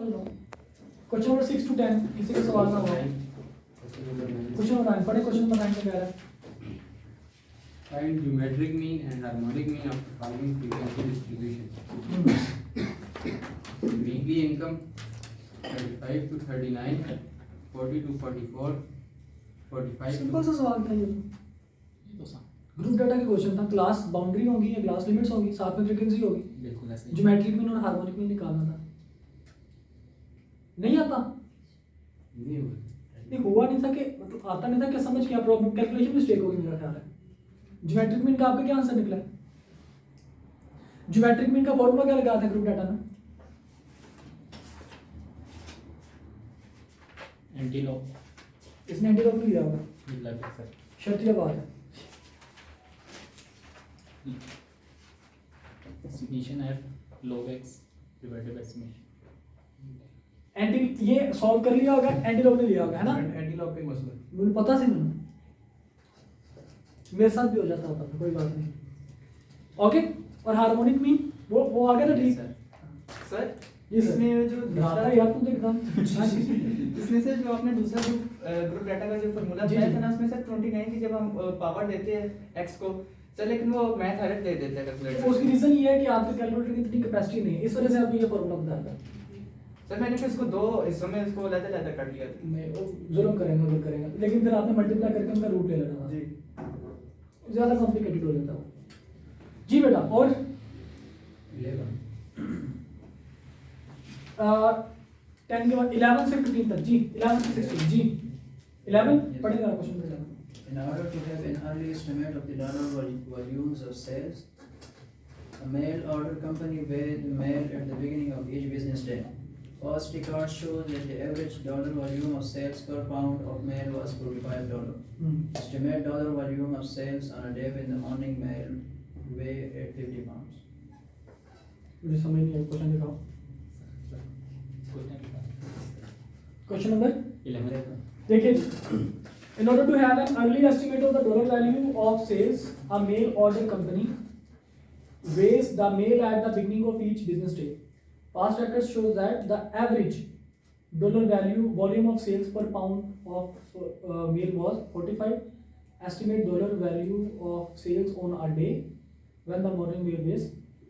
Question number 6 to 10 किसी का सवाल ना हो। क्वेश्चन नंबर 9 पढ़े। क्वेश्चन नंबर 9 में कह रहा है Find geometric mean and harmonic mean of the following frequency distribution. Weekly income 35 to 39, 40 to 44, 45 simple to सा सवाल था ये तो ग्रुप डाटा के क्वेश्चन था। क्लास बाउंड्री होगी या क्लास लिमिट्स होगी, साथ में फ्रीक्वेंसी होगी, बिल्कुल ऐसे ज्योमेट्रिक मीन और हार्मोनिक मीन निकालना था। नहीं आता नहीं हुआ। नहीं हुआ नहीं था कि मतलब आता नहीं था क्या, समझ क्या प्रॉब्लम, कैलकुलेशन मिस्टेक होगी मेरा ख्याल है। ज्योमेट्रिक मीन का आपका क्या आंसर निकला है? ज्योमेट्रिक मीन का फॉर्मूला क्या लगाया था ग्रुप डाटा में? एंटीलॉग इसने एंटीलॉग नहीं दिया होगा, शर्तिया बात है। summation f log x divided by summation anti ये सॉल्व कर लिया होगा, एंटीलॉग ने लिया होगा, है ना? एंटीलॉग का मसला मुझे पता सी मैंने, मेरे साथ भी हो जाता होता था, कोई बात नहीं। ओके, और हार्मोनिक मीन वो आ गया ना? ठीक सर जी सर। इसमें जो दिखाता है यार, तुम देखता इसमें से जो आपने दूसरा ग्रुप डाटा का जो फार्मूला जी, बताया जी। था ना, उसमें सर 29 की जब हम पावर देते हैं x को सर, लेकिन वो मैथ हरत दे देता है तो कैलकुलेटर। उसकी रीजन ये है कि आपके कैलकुलेटर की इतनी कैपेसिटी नहीं है, इस वजह से आपको ये फॉर्मूला बताया था। सर मैंने फिर इसको दो हिस्सों में इसको लहदा कर लिया था। मैं वो जुल्म करेंगे, वो करेंगे, लेकिन फिर आपने मल्टीप्लाई करके उनका रूट ले लेना था। जी ज्यादा कॉम्प्लिकेटेड हो जाता है जी बेटा। और 10 के बाद 11 से 15 तक जी, 11 से 16 जी। 11 पढ़ेगा क्वेश्चन में। In order to have an early estimate of the dollar volumes of sales, a mail order company paid the mail at the beginning of each business day. First record shows that the average dollar volume of sales per pound of mail was $45. Estimate dollar volume of sales on a day when the morning mail weigh at 50 pounds. मुझे समझ नहीं आया, question दिखाओ। Question number 11 देखिए, in order to have an early estimate of the dollar value of sales, a mail order company weighs the mail at the beginning of each business day. Past records shows that the average dollar volume of sales per pound of mail was 45. Estimate dollar value of sales on a day when the morning mail weighs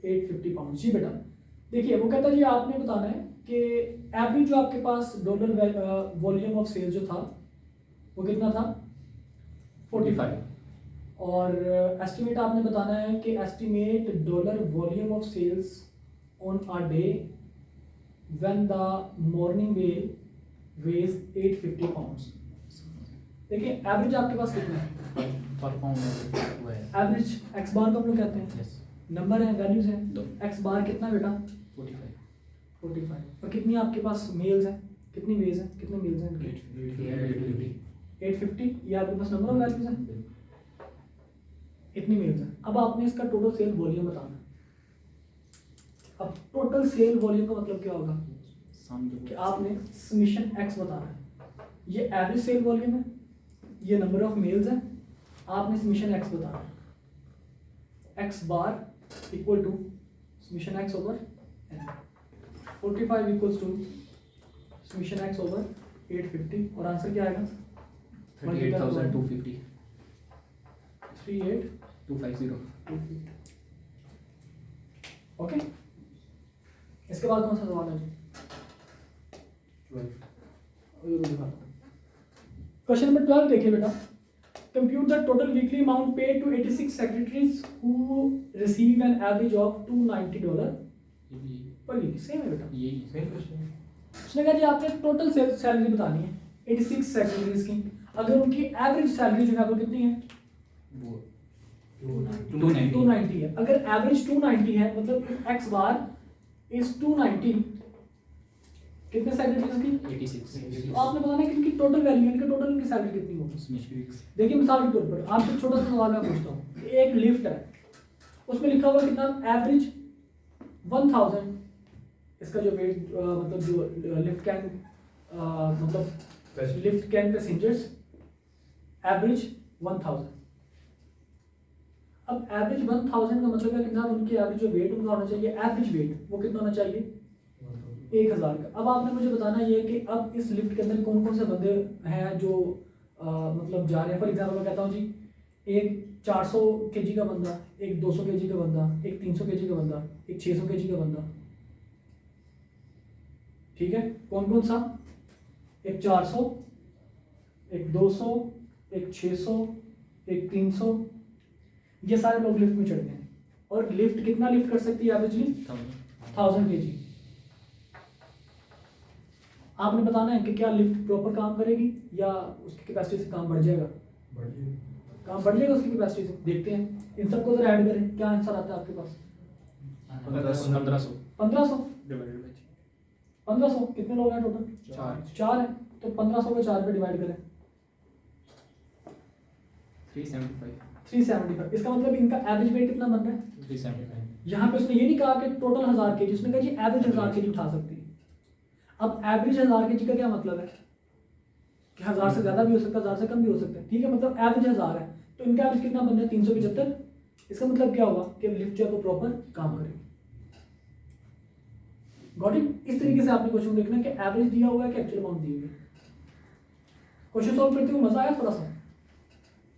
850 pounds. जी बेटा देखिए, वो कहता है जी आपने बताना है कि average जो आपके पास डॉलर वॉल्यूम ऑफ सेल्स जो था वो कितना था? 45। और एस्टिमेट आपने बताना है कि estimate dollar volume of sales on a day when the morning mail weighs 850 pounds. देखिए एवरेज आपके पास कितना है? पर पाउंड हुआ है एवरेज एक्स बार को हम लोग कहते हैं, यस नंबर है, वैल्यूज हैं। दो। एक्स बार कितना बेटा? 45। और कितनी आपके पास मेल्स हैं, कितनी वेज हैं, कितने मेल्स हैं? 850। ये आपके पास नंबर ऑफ वैल्यूज हैं, इतनी मेल्स हैं। अब आपने इसका टोटल सेल वॉल्यूम बताना है। अब टोटल सेल वॉल्यूम का मतलब क्या होगा कि आपने समीशन एक्स बताना है। ये एवरेज सेल वॉल्यूम है, ये नंबर ऑफ मेल्स है, आपने समीशन एक्स बताना है। X bar equal to summation x over n. 45 equals to summation x over 850। और आंसर क्या आएगा? 38,250 38,250। ओके, इसके बाद कौन सा सवाल है? क्वेश्चन नंबर 12 देखिए बेटा। Compute the total weekly amount paid to 86 secretaries who receive an average of $290 per week. Same है बेटा, यही सेम क्वेश्चन। उसने कहा जी आपने टोटल सैलरी बतानी है 86 सेक्रेटरीज की। अगर उनकी एवरेज सैलरी जो है वो कितनी है? वो 290 है। अगर एवरेज 290 है मतलब एक्स बार इज 290, कितने सेक्रेटरीज की? 86 तो आपने बताना है कि इनकी टोटल वैल्यू, इनका टोटल इनकी सैलरी कितनी होगी। देखिए मिसाल के तौर पर आपसे छोटा सा सवाल मैं पूछता हूँ। एक लिफ्ट है, उसमें लिखा हुआ कितना? एवरेज 1000। इसका जो वेट मतलब जो लिफ्ट कैन मतलब लिफ्ट कैन पैसेंजर्स एवरेज 1000। अब एवरेज 1000 का मतलब है कि ना उनके एवरेज जो वेट उनका होना चाहिए, एवरेज वेट वो कितना होना चाहिए? 1000 का। अब आपने मुझे बताना ये कि अब इस लिफ्ट के अंदर कौन कौन से बंदे हैं जो मतलब जा रहे हैं। फॉर एग्जाम्पल मैं कहता हूँ जी, एक 400 kg का बंदा, एक 200 kg का बंदा, एक 300 kg का बंदा, एक 600 kg का बंदा, ठीक है। कौन कौन सा? एक 400, एक 200, एक 600, एक 300, ये सारे लोग लिफ्ट में चढ़ते हैं। और लिफ्ट कितना लिफ्ट कर सकती है एवरेजली? 1000 kg। आपने बताना है कि क्या लिफ्ट प्रॉपर काम करेगी या उसकी कैपेसिटी से काम बढ़ जाएगा? काम बढ़ जाएगा उसकी कैपेसिटी से। देखते हैं, इन सबको जरा ऐड करें, क्या आंसर आता है आपके पास? 1500 1500। डिवाइडेड बाय 1500 कितने लोग हैं टोटल? 4 है, तो 1500 को 4 पे डिवाइड करें, 375 375। इसका मतलब इनका एवरेज वेट कितना बन रहा है? 375 यहाँ पे उसने ये नहीं कहा कि टोटल 1000 kg, उसने कहा जी एवरेज 1000 kg उठा सकती है। अब एवरेज 1000 kg का क्या मतलब है कि 1000 से ज्यादा भी हो सकता है, 1000 से कम भी हो सकता है, ठीक है। मतलब एवरेज 1000 है, तो इनका एवरेज कितना बन रहा है? 375। इसका मतलब क्या होगा कि लिफ्ट जो है वो प्रॉपर काम करेगी। Got it? इस तरीके से आपने क्वेश्चन देखना है कि एवरेज दिया हुआ है कि एक्चुअल अमाउंट दी हुई है। क्वेश्चन सॉल्व करते हुए मजा आया थोड़ा सा?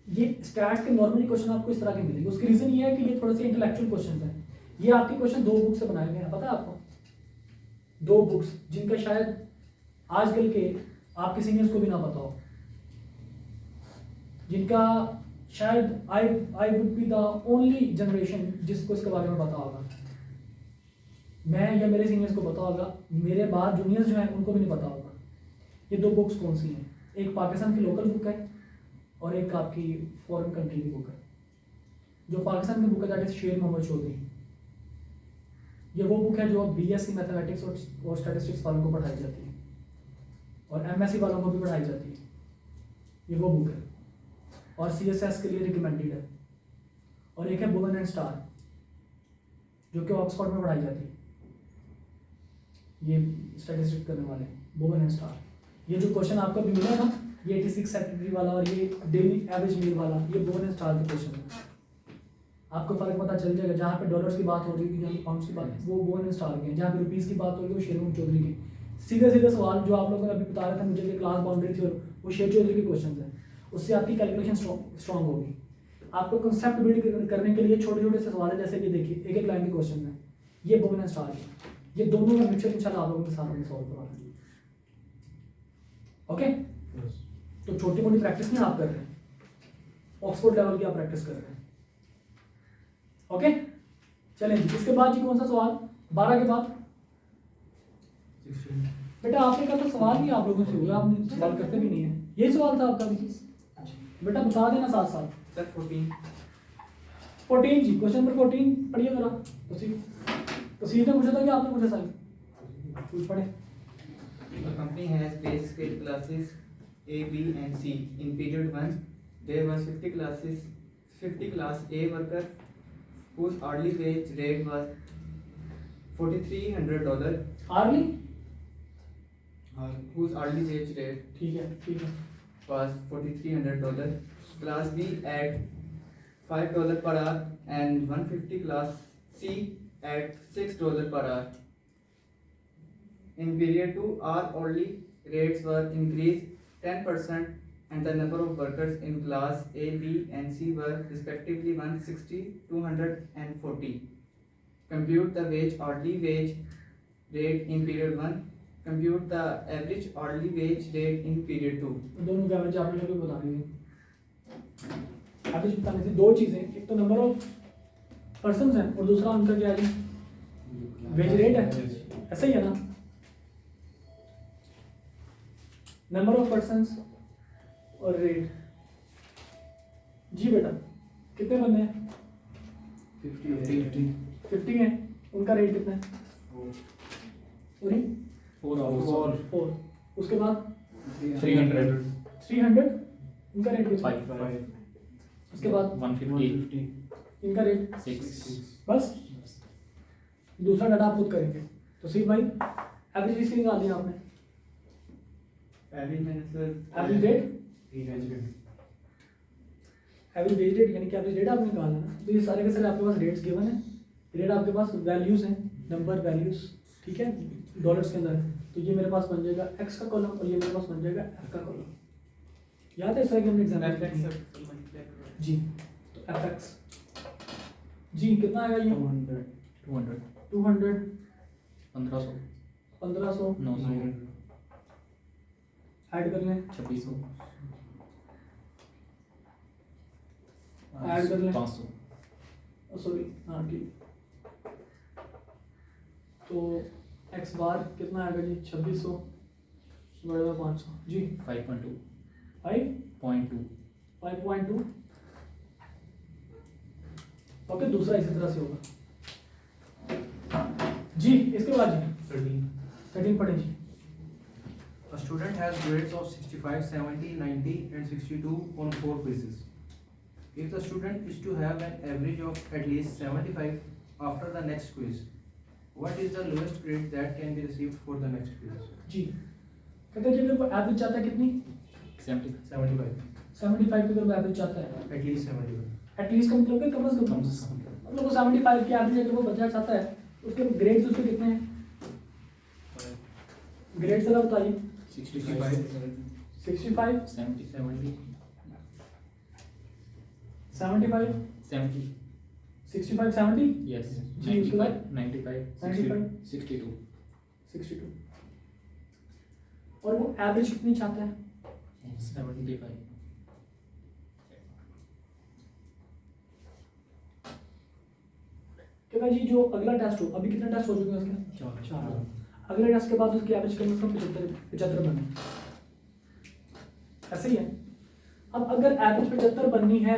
ये स्टैट के नॉर्मली क्वेश्चन आपको इस तरह के मिलेंगे। उसकी रीजन ये है कि ये थोड़े से इंटेलेक्चुअल क्वेश्चन हैं। ये आपके क्वेश्चन 2 बुक से बनाए गए हैं, पता है आपको? 2 बुक्स जिनका शायद आजकल के आपके सीनियर्स को भी ना पता हो, जिनका शायद I would be the only generation जिसको इसके बारे में पता होगा। मैं या मेरे सीनियर्स को पता होगा, मेरे बाद जूनियर्स जो हैं उनको भी नहीं पता होगा। ये 2 बुक्स कौन सी हैं? एक पाकिस्तान की लोकल बुक है और एक आपकी फॉरेन कंट्री की बुक है। जो पाकिस्तान की बुक है दैट इज शेर मोहम्मद चौधरी। ये वो बुक है जो BSc मैथमेटिक्स और स्टैटिस्टिक्स वालों को पढ़ाई जाती है और MSc वालों को भी पढ़ाई जाती है। ये वो बुक है और CSS के लिए रिकमेंडेड है। और एक है बोवन एंड स्टार जो कि ऑक्सफोर्ड में पढ़ाई जाती है। ये स्टैटिस्टिक्स करने वाले बोवन एंड स्टार। ये जो क्वेश्चन आपको भी मिला ना, ये 86 सेकेंडरी वाला और ये डेली एवरेज मील वाला, ये बोवन एंड स्टार के क्वेश्चन है। आपको फर्क पता चल जाएगा। जहाँ पे डॉलर्स की बात हो रही है, जहाँ पे पाउंड्स की बात, वो बोवन एंड स्टार के हैं। जहाँ पे रुपीज़ की बात हो रही है वो शेर मोहम्मद चौधरी के। सीधे सीधे सवाल जो आप लोगों ने अभी बता रहे थे मुझे कि क्लास बाउंड्री थी, वो शेर चौधरी के क्वेश्चन है। उससे आपकी कैलकुलेशन स्ट्रॉन्ग होगी। आपको कंसेप्ट बिल्ड करने के लिए छोटे छोटे से सवाल है, जैसे कि देखिए एक एक लाइन के क्वेश्चन है। ये बोवन एंड स्टार के, ये दोनों का मिक्सचर इंशाल्लाह आप लोगों के साथ में सॉल्व करवाना है। ओके, तो छोटी मोटी प्रैक्टिस नहीं आप कर रहे हैं, ऑक्सफोर्ड लेवल की आप प्रैक्टिस कर रहे हैं। ओके, चलें जी। इसके बाद जी कौन सा सवाल? 12 के बाद बेटा आपने कहा था सवाल भी आप लोगों से हुआ, आपने सवाल करते भी नहीं है। यही सवाल था आपका भी? बेटा बता देना साथ साथ। सर 14 जी, क्वेश्चन नंबर 14 पढ़िए जरा। तस्वीर ने पूछा था कि आपने पूछा साहिब? कुछ पढ़े। The company has base scale classes A, B, and C. In period 1, there was 50 class A workers whose hourly wage rate was $4,300. Early Whose hourly wage rate ठीक है was $4,300. Class B at $5 per hour and 150 class C at $6 per hour. In period 2, our hourly rates were increased 10% and the number of workers in class A, B and C were respectively 160, 240. Compute the hourly wage rate in period 1. Compute the average hourly wage rate in period 2. दोनों के average आपने लोग बताने हैं। Average बताने से 2 चीज़ें, एक तो नंबर ऑफ पर्सन्स हैं और दूसरा उनका क्या है? वेज रेट है। ऐसा ही है ना? नंबर ऑफ पर्सन्स और रेट। जी बेटा कितने बंदे हैं? 50 हैं। उनका रेट कितना है? 4। उसके बाद 300 इनका रेट कितना है? 5 उसके बाद 150 इनका रेट 6 बस। दूसरा डाटा आप खुद करेंगे। तो सी भाई एवरेज इसकी निकाल दिया आपने। एवरेज मैंने सर एवरेज रेट यानी कि एवरेज रेट आपने निकालना है ना। तो ये सारे के सारे आपके पास रेट्स गिवन है। रेट आपके पास वैल्यूज हैं, नंबर वैल्यूज, ठीक है। डॉलर्स के अंदर, तो ये मेरे पास बन जाएगा x का कॉलम और ये मेरे पास बन जाएगा f का कॉलम। याद है इस तरह की हमने एग्जाम्पल जी। तो fx जी कितना आएगा ये 200 200 1500 1500 900 ऐड कर लें 2600 ऐड कर लें 500 सॉरी हाँ ठीक। तो x बार कितना आएगा जी 2600 बड़े 500 जी 5.2 5.2 ओके। दूसरा इसी तरह से होगा जी। इसके बाद जी 13 पढ़े जी। A student has grades of 65, 70, 90 and 62 on 4 quizzes. If the student is to have an average of at least 75 after the next quiz, what is the lowest grade that can be received for the next quiz? जी कहते हैं जब वो average चाहता है कितनी 70 75. 75 की तरफ average चाहता है। At least 75. एटलीस्ट का मतलब कम से कम मतलब वो 75 की एवरेज अगर वो बच्चा चाहता है उसके ग्रेड्स उसके कितने हैं ग्रेड्स जरा बताइए 65 65 70 70. 75 70 65 70 yes जी, उसके बाद? 95 95 62 62 और वो एवरेज कितनी चाहता है 75 क्या जी जो अगला टेस्ट हो अभी कितने टेस्ट हो चुके हैं उसके 4 अगले टेस्ट के बाद उसकी एवरेज कम से कम 75 बने ऐसे ही है। अब अगर एवरेज 75 बननी है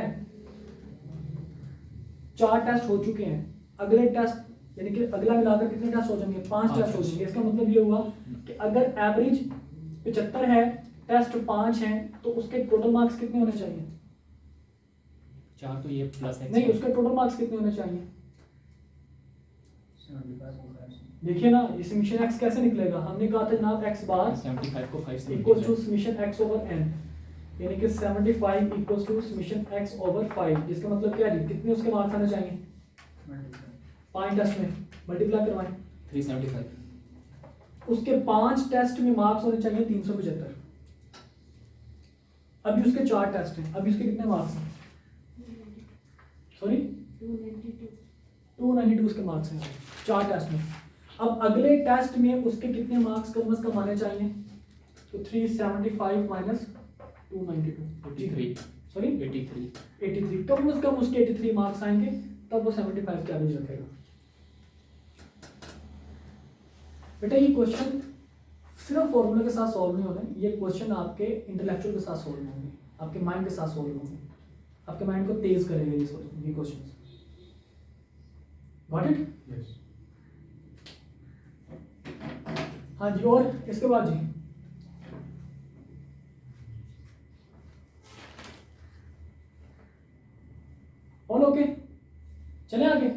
4 टेस्ट हो चुके हैं अगले टेस्ट यानी कि अगला मिलाकर कितने टेस्ट हो जाएंगे 5 टेस्ट हो जाएंगे। इसका मतलब ये हुआ कि अगर एवरेज 75 है टेस्ट 5 हैं तो उसके टोटल मार्क्स कितने होने चाहिए 4 तो ये प्लस x नहीं उसके टोटल मार्क्स कितने होने चाहिए 75 देखिए ना ये समीशन x कैसे निकलेगा हमने कहा था जनाब x बार 75 को 5 से equal to summation x over n यानी कि 75 equal to summation x over 5 जिसका मतलब क्या है कितने उसके मार्क्स आने चाहिए 5 टेस्ट में मल्टीप्लाई करवाएं 375 उसके 5 टेस्ट में मार्क्स होने चाहिए 375। अभी उसके 4 टेस्ट हैं अभी उसके कितने मार्क्स हैं सॉरी 292 उसके मार्क्स हैं 4 टेस्ट में। अब अगले टेस्ट में उसके कितने मार्क्स कम से कम आने चाहिए तो 375 माइनस 292 83 सॉरी 83 कम से कम उसके 83 मार्क्स आएंगे तब वो 75 के एवरेज रखेगा। बेटा ये क्वेश्चन सिर्फ फॉर्मूला के साथ सॉल्व नहीं होने ये क्वेश्चन आपके इंटेलेक्चुअल के साथ सॉल्व होंगे आपके माइंड के साथ सॉल्व होंगे आपके माइंड को तेज करेगा ये क्वेश्चन। Got it Yes. हाँ जी। और इसके बाद जी ऑल ओके चले आगे।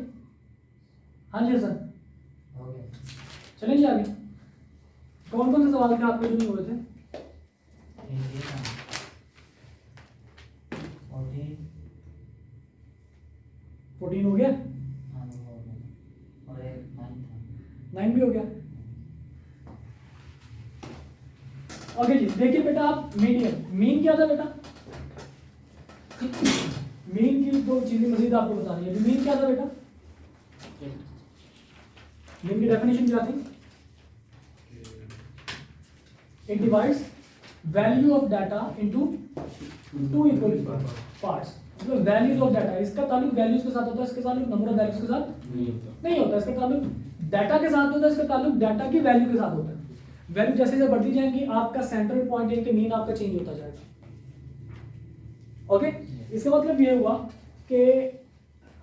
हाँ जी सर चलें जी आगे। कौन कौन से सवाल थे आपके जो नहीं हुए थे 14 हो गया 9 भी हो गया। ओके जी देखिए बेटा आप मीडियन मीन क्या था बेटा मीन की दो चीजें मजीद आपको बतानी है। मीन क्या था बेटा मीन की डेफिनेशन क्या थी it divides value of data into 2 equal parts मतलब वैल्यूज ऑफ डाटा इसका ताल्लुक वैल्यूज के साथ होता है इसके ताल्लुक नंबर ऑफ वैल्यूज के साथ नहीं होता इसका ताल्लुक डाटा के साथ होता है इसका ताल्लुक डाटा की वैल्यू के साथ होता है। वैल्यू जैसे जैसे बढ़ती जाएंगी आपका सेंट्रल पॉइंट यानी कि मीन आपका चेंज होता जाएगा। ओके इसका मतलब ये हुआ कि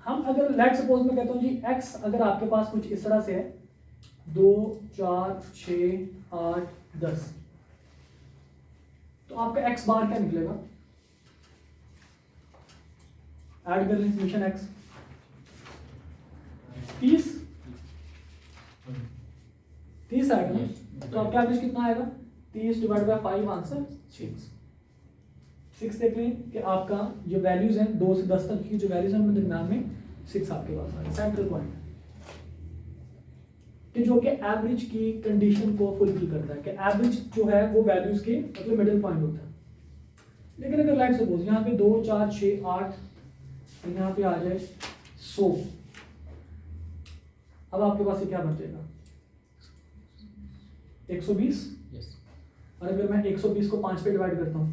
हम अगर लेट सपोज मैं कहता हूँ जी x अगर आपके पास कुछ इस तरह से है 2 4 6 8 10 तो आपका x बार क्या निकलेगा ऐड कर लें समीशन x 30 आएगा ना तो आपका एवरेज कितना आएगा 30 डिवाइड बाय 5 आंसर 6 देख लें कि आपका जो वैल्यूज हैं 2 से 10 तक की जो वैल्यूज हैं उनके दरम्यान में 6 आपके पास आ रहा है सेंट्रल पॉइंट। कि जो कि एवरेज की कंडीशन को फुलफिल करता है, कि एवरेज जो है वो वैल्यूज के मतलब मिडिल पॉइंट होता है। लेकिन अगर लाइक सपोज यहाँ पे 2 4 6 8 यहाँ पे आ जाए 100, अब आपके पास ये क्या बचेगा 120। यस और अगर मैं 120 को 5 पे डिवाइड करता हूँ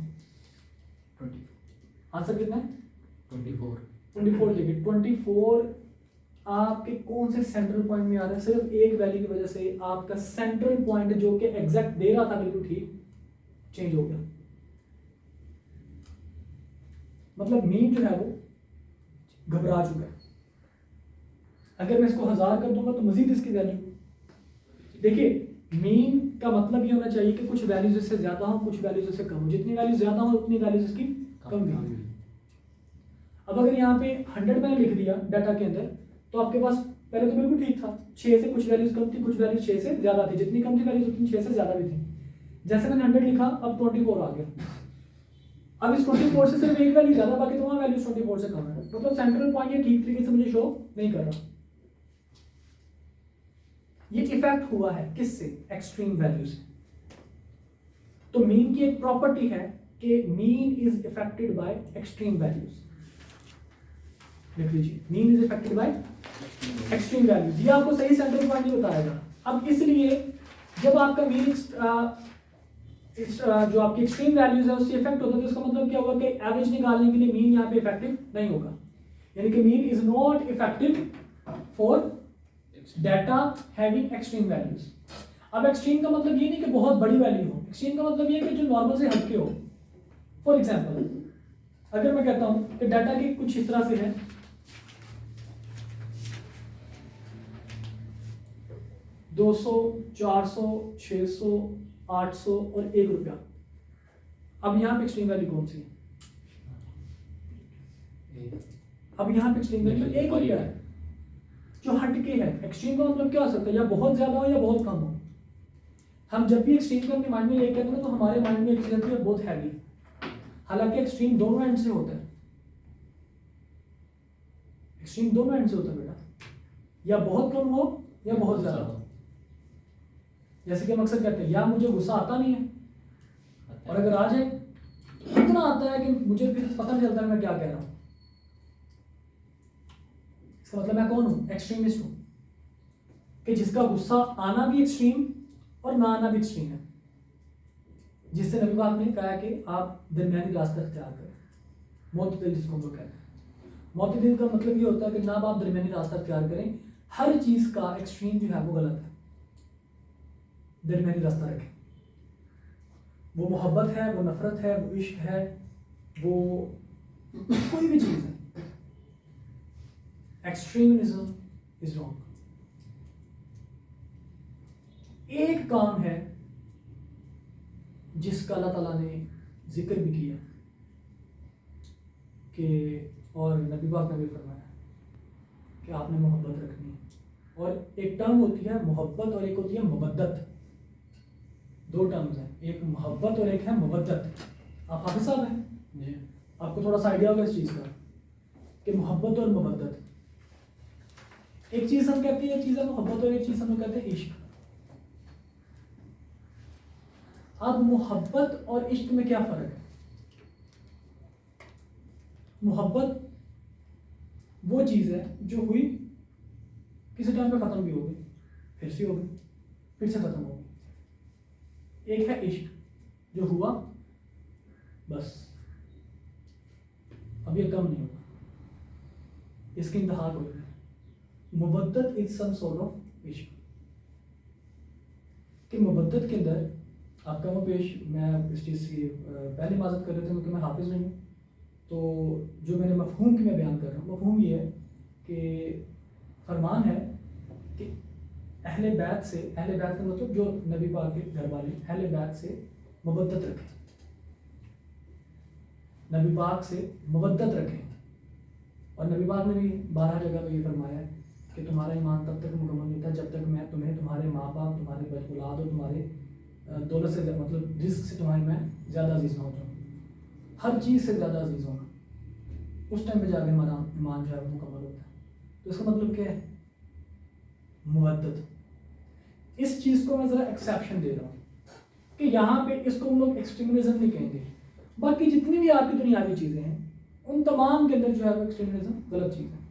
20 आंसर कितना है 24 24 देखिए 24 आपके कौन से सेंट्रल पॉइंट में आ रहा है, सिर्फ एक वैल्यू की वजह से आपका सेंट्रल पॉइंट जो कि एग्जैक्ट दे रहा था बिल्कुल ठीक चेंज हो गया। मतलब मीन जो है वो घबरा चुका है। अगर मैं इसको 1000 कर दूंगा तो मजीद इसकी वैल्यू देखिए मीन का मतलब ये होना चाहिए कि कुछ वैल्यूज इससे ज्यादा हो कुछ वैल्यूज इससे कम हो, जितनी वैल्यू ज्यादा हो उतनी वैल्यूज इसकी कम भी हो। अब अगर यहाँ पे 100 मैंने लिख दिया डाटा के अंदर तो आपके पास पहले तो बिल्कुल ठीक था, 6 से कुछ वैल्यूज कम थी कुछ वैल्यूज 6 से ज्यादा थी, जितनी कम थी वैल्यूज उतनी 6 से ज्यादा भी थी। जैसे मैंने 100 लिखा अब 24 आ गया, अब इस 24 से सिर्फ एक वैल्यू ज्यादा बाकी तमाम वैल्यूज 24 से कम है, मतलब सेंट्रल पॉइंट ये ठीक तरीके से मुझे शो नहीं कर रहा। ये इफेक्ट हुआ है किससे, एक्सट्रीम वैल्यू से। तो मीन की एक प्रॉपर्टी है कि mean is affected by extreme values. लिख लीजिए mean is affected by extreme values. ये आपको सही सेंट्रल पॉइंट नहीं बताएगा। अब इसलिए जब आपका मीन जो आपकी एक्सट्रीम वैल्यूज है उससे इफेक्ट होता है तो इसका मतलब क्या होगा कि एवरेज निकालने के लिए मीन यहाँ पे इफेक्टिव नहीं होगा, यानी कि mean is not effective for data having extreme values. अब एक्सट्रीम का मतलब ये नहीं कि बहुत बड़ी वैल्यू हो, एक्सट्रीम का मतलब ये है कि जो नॉर्मल से हटके हो। फॉर एग्जांपल अगर मैं कहता हूं कि डाटा की कुछ इस तरह से है, दो 200, 400, 600, 800 और 1 रुपया। अब यहाँ पे एक्सट्रीम वैल्यू कौन सी है? अब यहाँ पे एक्सट्रीम वैल्यू 1 रुपया है जो हटके है। एक्सट्रीम का मतलब क्या हो सकता है, या बहुत ज्यादा हो या बहुत कम हो। हम जब भी एक्सट्रीम को अपने माइंड में लेके आते हैं तो हमारे माइंड में एक चीज आती है बहुत हैवी, हालांकि एक्सट्रीम दोनों एंड से होता है। एक्सट्रीम दोनों एंड से होता है बेटा, या बहुत कम हो या बहुत ज्यादा हो। जैसे कि हम अक्सर कहते हैं या मुझे गुस्सा आता नहीं है, और अगर आ जाए तो इतना आता है कि मुझे फिर पता नहीं चलता मैं क्या कह रहा हूं। इसका मतलब मैं कौन हूं, एक्सट्रीमिस्ट हूं, कि जिसका गुस्सा आना भी एक्सट्रीम और ना आना भी एक्सट्रीम है, जिससे नबी पाक ने कहा कि आप दरमियानी रास्ता इख्तियार करें, मोतदिल जिसको हम लोग कहते हैं। मोतदिल का मतलब ये होता है कि ना आप दरमियानी रास्ता इख्तियार करें, हर चीज का एक्सट्रीम जो है वो गलत है, दरमियानी रास्ता रखें। वो मोहब्बत है, वो नफरत है, वो इश्क है, वो कोई भी चीज है, एक्सट्रीमिज्म इज रॉन्ग। एक काम है जिसका अल्लाह ताला ने जिक्र भी किया कि, और नबी पाक ने भी फरमाया कि आपने मोहब्बत रखनी है। और एक टर्म होती है मोहब्बत और एक होती है मवद्दत, दो टर्म्स हैं, एक मोहब्बत और एक है मवद्दत। आप हाफिज साहब हैं जी। आपको थोड़ा सा आइडिया होगा इस चीज़ का कि मोहब्बत और मवद्दत, एक चीज़ हम कहते हैं, एक चीज़ है मोहब्बत और एक चीज़ हम लोग कहते हैं इश्क। अब मोहब्बत और इश्क में क्या फ़र्क है? मोहब्बत वो चीज़ है जो हुई किसी टाइम पे ख़त्म भी हो गई, फिर से हो गई, फिर से ख़त्म हो गई। एक है इश्क जो हुआ बस, अब ये कम नहीं होगा, इसकी इंतहा कोई नहीं। मुबद्दत इज सम सॉर्ट ऑफ इश्क, कि मुबद्दत के अंदर आपका वो पेश, मैं इस चीज़ की पहले माजत कर रहे थे क्योंकि मैं हाफिज़ नहीं हूँ, तो जो मैंने मफहूम की मैं बयान कर रहा हूँ, मफहूम ये है कि फरमान है कि अहले बैत से, अहले बैत का मतलब जो नबी पाक के घर वाले, अहले बैत से मुबद्दत रखें, नबी पाक से मुबद्दत रखें। और नबी पाक ने भी 12 जगह पर ये फरमाया है कि तुम्हारा ईमान तब तक मुकम्मल नहीं था जब तक मैं तुम्हें तुम्हारे माँ बाप, तुम्हारे बच्चे औलाद और तुम्हारे दौलत से, मतलब रिस्क से तुम्हारी मैं ज़्यादा अजीज़ ना हो जाऊँ, हर चीज़ से ज़्यादा अजीज़ होना, उस टाइम पे जाके हमारा ईमान जो है मुकम्मल होता है। तो इसका मतलब क्या है? मुवद्दत। इस चीज को मैं जरा एक्सेप्शन दे रहा हूँ कि यहाँ पे इसको हम लोग एक्सट्रीमिज्म नहीं कहेंगे, बाकी जितनी भी आपकी दुनियावी चीजें हैं उन तमाम के अंदर जो है वो एक्सट्रीमिज्म गलत चीज है।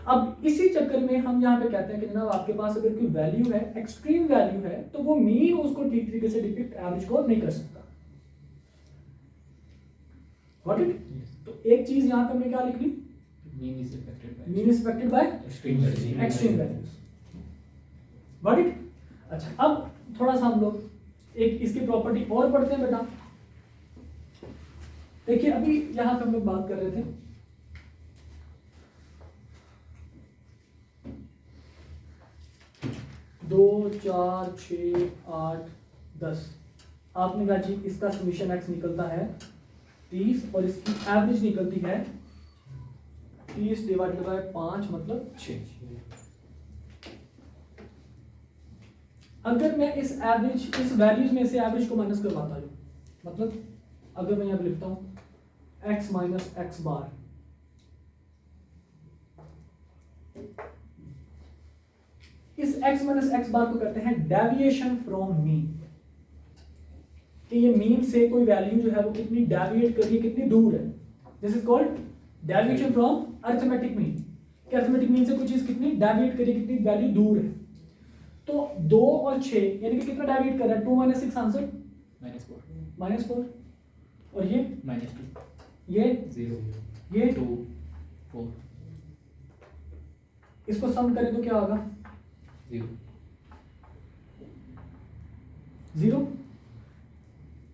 अब इसी चक्कर में हम यहाँ पे कहते हैं कि जनाब आपके पास अगर कोई वैल्यू है, एक्सट्रीम वैल्यू है, तो वो मीन उसको ठीक तरीके से डिपिक्ट एवरेज को नहीं कर सकता। Got it? तो एक चीज यहाँ पे हमने क्या लिख ली, Mean is affected by mean is affected by extreme values. Extreme values. Got it? अच्छा, अब थोड़ा सा हम लोग एक इसकी प्रॉपर्टी और पढ़ते हैं बेटा। देखिए अभी यहाँ पे हम लोग बात कर रहे थे दो, चार, 6, 8, 10। आपने कहा जी इसका समीशन एक्स निकलता है 30 और इसकी एवरेज निकलती है 30 डिवाइडेड बाय 5 मतलब 6। अगर मैं इस एवरेज, इस वैल्यूज में से एवरेज को माइनस करवाता हूँ, मतलब अगर मैं यहाँ पे लिखता हूँ x माइनस एक्स बार, इस x माइनस एक्स बार को कहते हैं डेविएशन फ्रॉम मीन, कि ये मीन से कोई वैल्यू जो है वो कितनी डेविएट कर रही है, कितनी दूर है। This is called deviation from arithmetic mean, कि अरिथमेटिक मीन से कोई चीज कितनी डेविएट कर रही है, कितनी वैल्यू दूर है। तो 2 और 6 यानी कि कितना डेविएट कर रहा है, 2 माइनस 6 आंसर -4, और ये -2, ये 0, ये 2, 4, इसको सम करें तो क्या होगा 0. 0।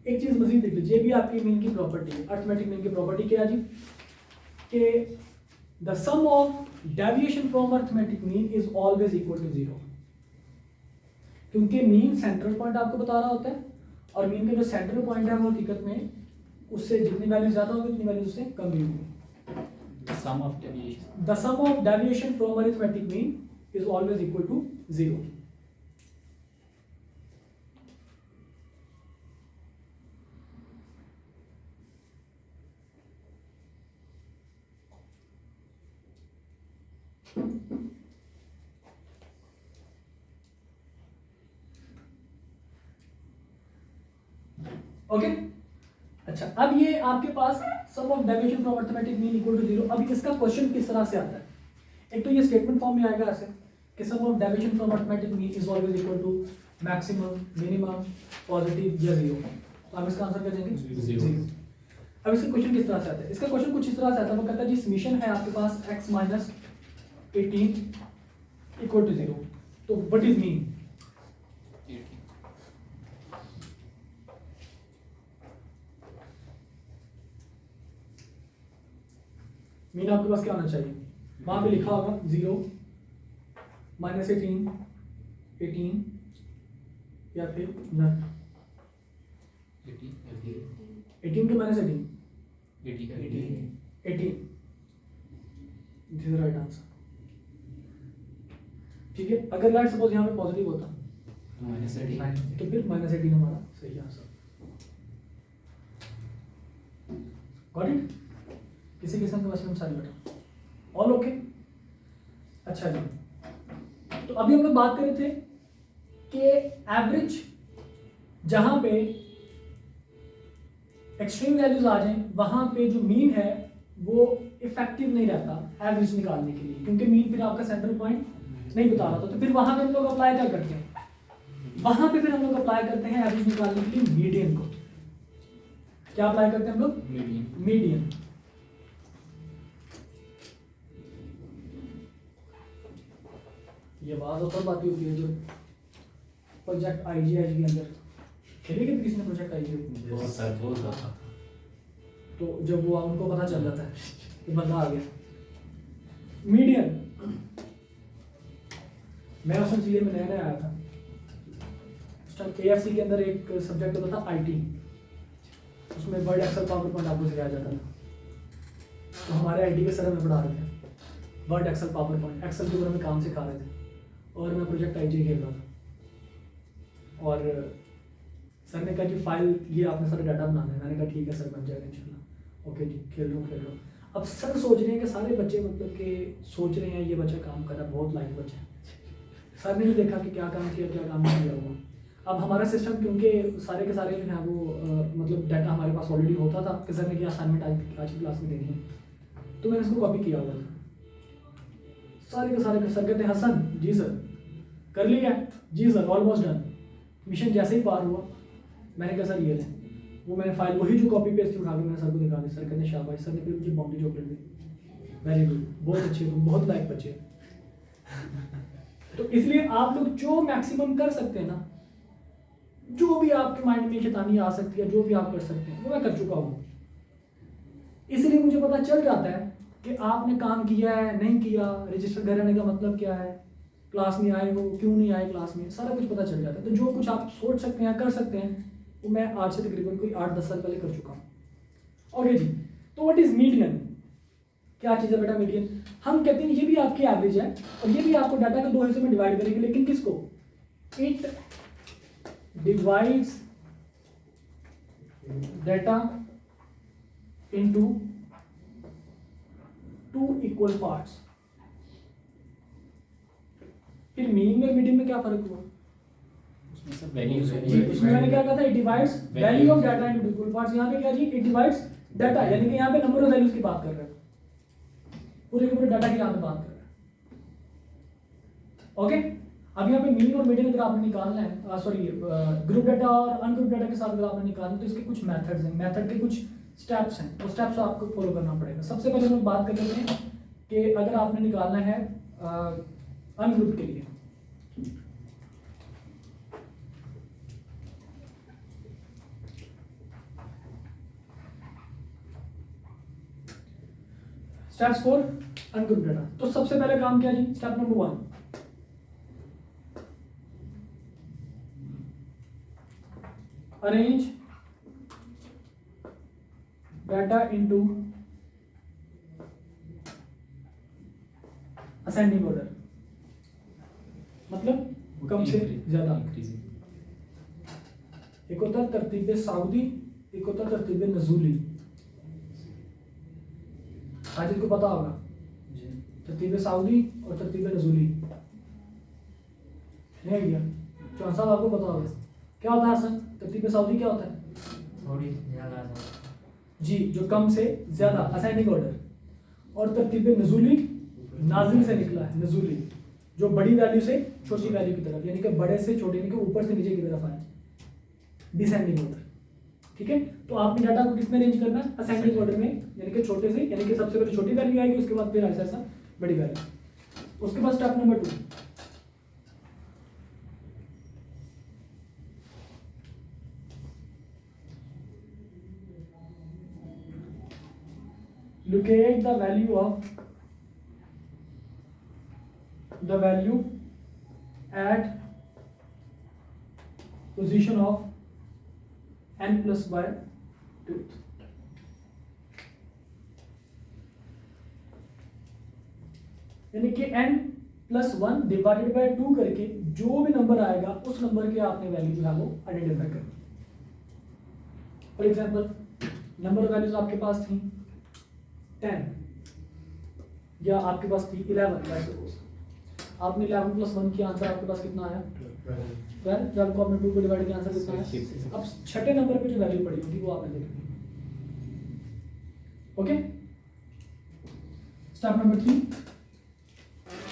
एक चीज मजीद देख लीजिए, ये भी आपकी मीन की प्रॉपर्टी है, अरिथमेटिक मीन की प्रॉपर्टी क्या है जी, कि the sum of deviation from arithmetic mean is always equal to 0, क्योंकि मीन सेंट्रल पॉइंट आपको बता रहा होता है और मीन का जो सेंट्रल पॉइंट है वो हकीकत में उससे जितनी वैल्यू ज्यादा होगी उतनी वैल्यू उससे कम भी होगी। The sum of deviation. The sum of deviation from arithmetic mean is always equal to 0. Okay अच्छा, अब ये आपके पास sum of deviation from arithmetic mean equal to 0। अब इसका क्वेश्चन किस तरह से आता है, एक तो ये स्टेटमेंट फॉर्म में आएगा ऐसे कि sum of deviation from arithmetic mean is always equal to maximum, minimum, positive या 0। तो आप इसका आंसर क्या देंगे 0। अब इसका क्वेश्चन किस तरह से आता है, इसका क्वेश्चन कुछ इस तरह से आता है, वो कहता है जी समीशन है आपके पास x माइनस 18 इक्वल टू 0, तो व्हाट इज मीन। 18. मीन आपके पास क्या होना चाहिए, वहां पे लिखा होगा 0 माइनस 18 या फिर none 18 to minus 18 this is right answer. ठीक है, अगर लाइट सपोज यहाँ पे पॉजिटिव होता तो फिर माइनस 18 हमारा सही आंसर। गॉट इट, किसी किस्म का मसला सारी बेटा ऑल ओके। अच्छा जी, तो अभी हम लोग बात कर रहे थे कि एवरेज जहां पे एक्सट्रीम वैल्यूज आ जाएं वहां पे जो मीन है वो इफेक्टिव नहीं रहता एवरेज निकालने के लिए, क्योंकि मीन फिर आपका सेंट्रल पॉइंट नहीं बता रहा था। तो फिर वहां पे हम लोग अप्लाई क्या करते हैं, वहां पे फिर हम लोग अप्लाई करते हैं एवरेज निकालने के लिए मीडियन को। क्या अप्लाई करते हैं हम लोग, मीडियन। ये आवाज और बात होती है जो प्रोजेक्ट आईजीएच के अंदर खेले कि किसी ने प्रोजेक्ट आईजीएच, बहुत ज़्यादा। तो जब वो उनको पता चल जाता है कि बंदा आ गया। मीडियन, मैं उस सीए में नया आया था, उस टाइम एएफसी के अंदर एक सब्जेक्ट होता था आईटी, उसमें वर्ड एक्सेल पावर पॉइंट आपको सिखाया जाता था। तो हमारे आईटी के सर हमें पढ़ा रहे थे Word Excel PowerPoint, Excel के ऊपर हमें काम सिखा रहे थे और मैं प्रोजेक्ट आईजी खेल रहा था। और सर ने कहा कि फाइल ये आपने सारा डाटा बनाना है। मैंने कहा ठीक है सर, बन जाएगा इंशाल्लाह। ओके जी, खेल रहा हूँ। अब सर सोच रहे हैं कि सारे बच्चे मतलब कि सोच रहे हैं ये बच्चा काम कर रहा है, बहुत लाइक बच्चा है। सर ने भी देखा कि क्या काम किया क्या काम नहीं किया हुआ। अब हमारा सिस्टम क्योंकि सारे के सारे जो हैं वो मतलब डाटा हमारे पास ऑलरेडी होता था कि सर ने क्या असाइनमेंट आज की क्लास में देनी है, तो मैंने इसको कॉपी किया हुआ था सारे के सारे। सर कहते हैं हसन जी सर कर लिया, जी सर ऑलमोस्ट डन। मिशन जैसे ही पार हुआ मैंने कहा सर ये लें, वो मैंने फाइल वही जो कॉपी पेस्ट उठा के मैंने सर को दिखा दी। सर कहते शाबाश, सर ने फिर मुझे बाउंड्री चॉकलेट दी, वेरी गुड, बहुत अच्छे, तुम बहुत लायक बच्चे। तो इसलिए आप लोग जो मैक्सिमम कर सकते हैं ना, जो भी आपके माइंड में शैतानी आ सकती है, जो भी आप कर सकते हैं वो मैं कर चुका हूँ। इसलिए मुझे पता चल जाता है कि आपने काम किया है नहीं किया, रजिस्टर घर आने का मतलब क्या है, क्लास में आए हो क्यों नहीं आए क्लास में, सारा कुछ पता चल जाता है। तो जो कुछ आप सोच सकते हैं कर सकते हैं वो मैं आज से तकरीबन कोई 8-10 साल पहले कर चुका हूँ। ओके जी, तो व्हाट इज मीडियन, क्या चीज़ है बेटा मीडियन? हम कहते हैं ये भी आपकी एवरेज है और ये भी आपको डाटा के 2 हिस्सों में डिवाइड करेंगे, लेकिन किसको? It divides data into 2 equal parts. फिर मीनिंग और मीडियन में क्या फर्क हुआ? उसमें सब वैल्यूज जी, उसमें मैंने क्या कहा था, it divides value of data into equal parts. यहाँ पे क्या जी, इट डिवाइड्स डाटा, यानी कि यहाँ पे नंबर ऑफ वैल्यूज की बात कर रहे हैं, पूरे के पूरे डाटा की यहाँ पे बात कर रहे हैं। ओके, अब यहाँ पे मीन और मीडियन अगर आपने निकालना है, सॉरी ग्रुप डाटा और अनग्रुप डाटा के साथ अगर आपने निकालना है तो इसके कुछ मेथड्स हैं, मेथड के कुछ स्टेप्स हैं, वो स्टेप्स आपको फॉलो करना पड़ेगा। सबसे पहले हम बात कर लेते हैं कि अगर आपने निकालना है अनग्रुप के लिए, स्टेप्स फॉर अनग्रुप डाटा। तो सबसे पहले काम क्या जी, step number 1, arrange data into ascending order, मतलब कम से ज्यादा। एक होता है तरतीब सऊदी, एक होता है तरतीब नजूली। आज इनको पता होगा तरतीब सऊदी और तरतीब नजूली, नहीं आइडिया? चौहान साहब आपको पता होगा क्या होता है हसन? तरतीब सऊदी क्या होता है? थोड़ी ज़्यादा जी, जो कम से ज्यादा, असेंडिंग ऑर्डर। और तरतीब नजूली नाजिल से निकला है, नजूली जो बड़ी वैल्यू से छोटी वैल्यू की तरफ, यानी कि बड़े से छोटे, यानी कि ऊपर से नीचे की तरफ आए, डिसेंडिंग ऑर्डर। ठीक है, तो आपने डाटा को किसमें रेंज करना है? असेंडिंग ऑर्डर में, यानी कि छोटे से, यानी कि सबसे पहले छोटी वैल्यू आएगी, उसके बाद फिर ऐसा ऐसा बड़ी वैल्यू। उसके बाद step number 2, locate the value at position of n plus by 2। यानी कि n प्लस 1 डिवाइडेड बाय 2 करके जो भी नंबर आएगा उस नंबर के आपने वैल्यू जो है वो आइडेंटिफाई करनी। फॉर एग्जांपल नंबर वैल्यूज आपके पास थी 10 या आपके पास थी 11, सपोज आपने 11 प्लस 1 किया, आंसर आपके पास कितना आया? 12। 12 को आपने 2 को डिवाइड किया, आंसर कितना आया? अब छठे नंबर पे जो वैल्यू पड़ी होगी वो आपने देखनी। ओके, स्टेप नंबर 3,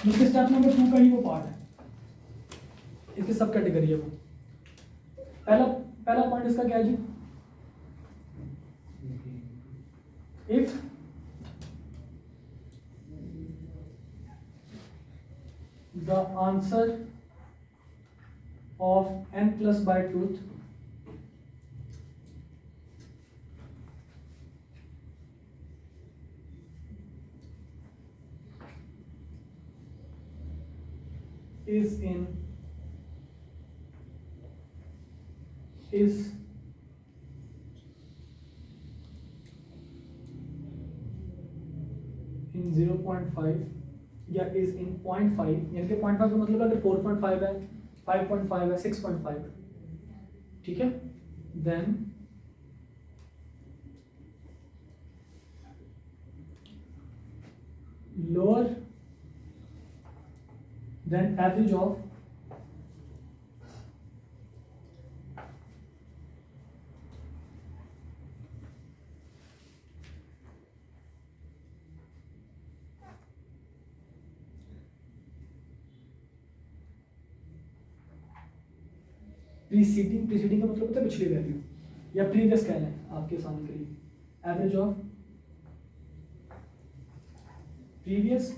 इसके स्टेप नंबर 2 का ही वो पार्ट है, इसके सब कैटेगरी है वो। पहला पॉइंट इसका क्या है जी? If the answer of n plus by 2 is in 0.5 या इज इन 0.5, यानी कि 0.5 का मतलब अगर 4.5 है, 5.5 है, 6.5 है, ठीक है, then lower than average of preceding का मतलब होता है पिछली वैल्यू, या प्रीवियस कह लें आपके आसानी के लिए, average of previous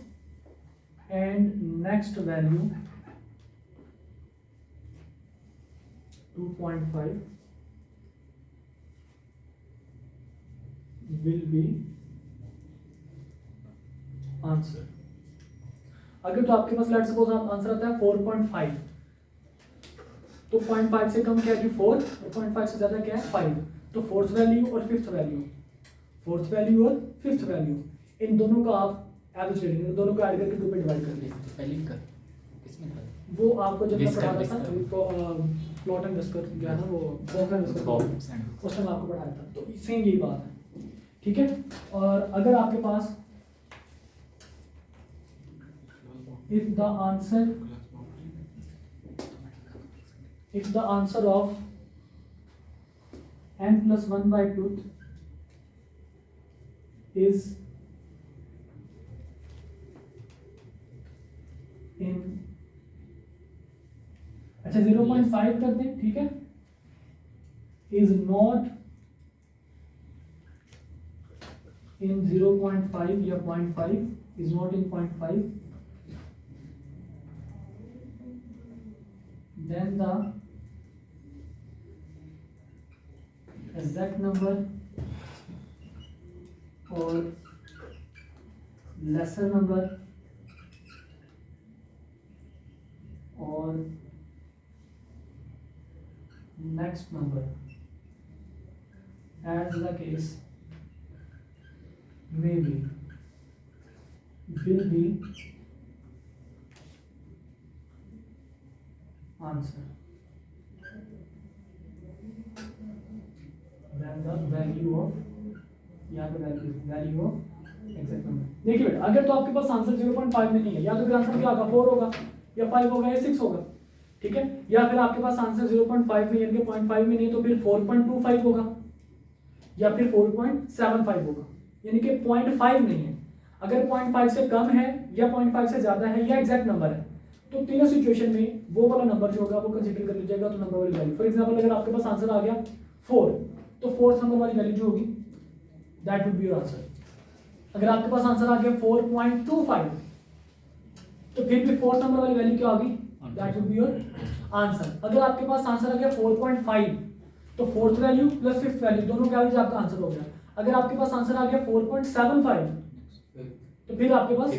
and next value 2.5 will be answer. अगर तो आपके पास लेट्स सपोज आंसर आता है 4.5, तो 0.5 से कम क्या है 4 और 0.5 से ज्यादा क्या है 5, तो फोर्थ वैल्यू और फिफ्थ वैल्यू, फोर्थ वैल्यू और फिफ्थ वैल्यू, इन दोनों का आप एवरेज ले लेंगे, दोनों को ऐड करके 2 पे डिवाइड कर लेंगे। स्पेलिंग कर किसमें कर वो आपको जब मैं Whisker, पढ़ा था Whisker। प्लॉट एंड विस्कर जो है ना वो box and whisker Box and उस टाइम आपको पढ़ाया था, तो सेम यही बात है, ठीक है। और अगर आपके पास if the answer of n plus 1 by 2 is in, अच्छा 0.5 कर दें, ठीक है, is not in 0.5 या 0.5 is not in 0.5, then the exact number or lesser number or next number as the case may be will be answer, then the value of, यहाँ पे value of exact number। देखिए बेटा, अगर तो आपके पास answer 0.5 में नहीं है, या तो फिर आंसर क्या होगा 4 होगा या 5 होगा या 6 होगा, ठीक है, या फिर आपके पास आंसर 0.5 में यानी कि 0.5 में नहीं है तो फिर 4.25 होगा या फिर 4.75 होगा, यानी कि 0.5 नहीं है। अगर 0.5 से कम है या 0.5 से ज्यादा है या एग्जैक्ट नंबर है, तो तीनों सिचुएशन में वो वाला नंबर जो होगा वो कंसीडर कर लीजिएगा, तो नंबर वाली वैल्यू। फॉर एग्जांपल अगर आपके पास आंसर आ गया 4, तो फोर्थ नंबर वाली वैल्यू जो होगी that would be your answer. अगर आपके पास आंसर आ गया 4.25, तो फिर भी फोर्थ नंबर वाली वैल्यू क्या होगी, that would be your answer. अगर आपके पास आंसर आ गया 4.5, तो fourth value plus fifth value दोनों का एवरेज आपका आंसर हो गया। अगर आपके पास आंसर आ गया 4.75, तो फिर आपके पास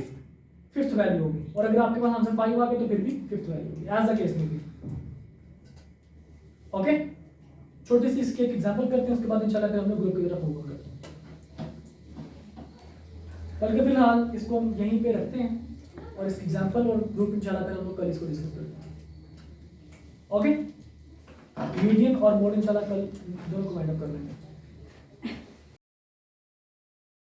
फिफ्थ वैल्यू होगी, और अगर आपके पास आंसर 5 आ गया तो फिर भी फिफ्थ वैल्यू होगी, एज द केस में भी। ओके, छोटी सी इसके एक एग्जांपल करते हैं, उसके बाद इंशाल्लाह फिर हम लोग ग्रुप की तरफ मूव करते हैं। कल के फिलहाल इसको हम यहीं पे रखते हैं, और इसकी एग्जांपल और ग्रुप इंशाल्लाह फिर हम लोग कल इसको डिस्कस करते हैं। ओके, मीडियन और मोड इंशाल्लाह कल दोनों को वाइंड अप कर लेंगे।